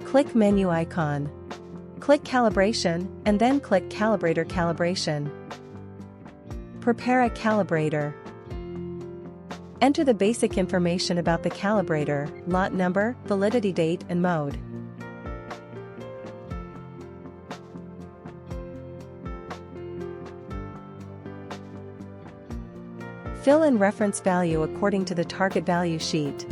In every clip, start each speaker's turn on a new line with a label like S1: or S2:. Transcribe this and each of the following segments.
S1: Click Menu icon. Click Calibration, and then click Calibrator Calibration. Prepare a calibrator. Enter the basic information about the calibrator, lot number, validity date and mode. Fill in reference value according to the target value sheet.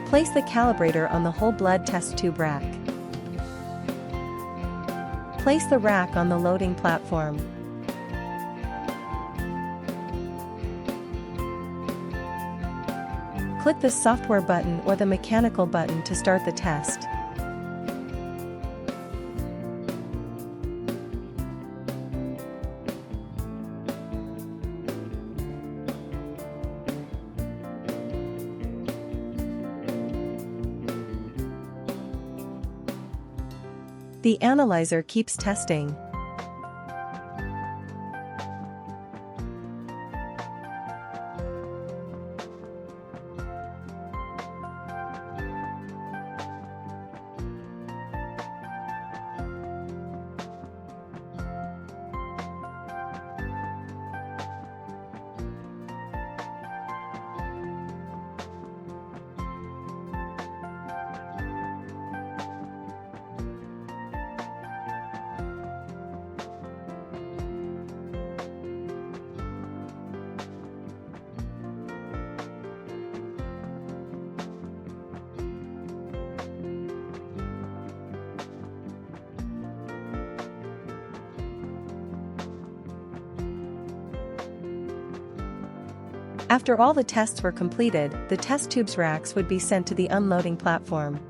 S1: Place the calibrator on the whole blood test tube rack. Place the rack on the loading platform. Click the software button or the mechanical button to start the test. The analyzer keeps testing. After all the tests were completed, the test tubes racks would be sent to the unloading platform.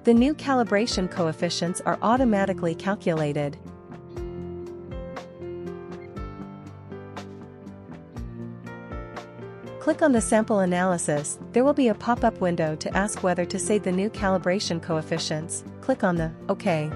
S1: The new calibration coefficients are automatically calculated. Click on the sample analysis. There will be a pop-up window to ask whether to save the new calibration coefficients. Click on the OK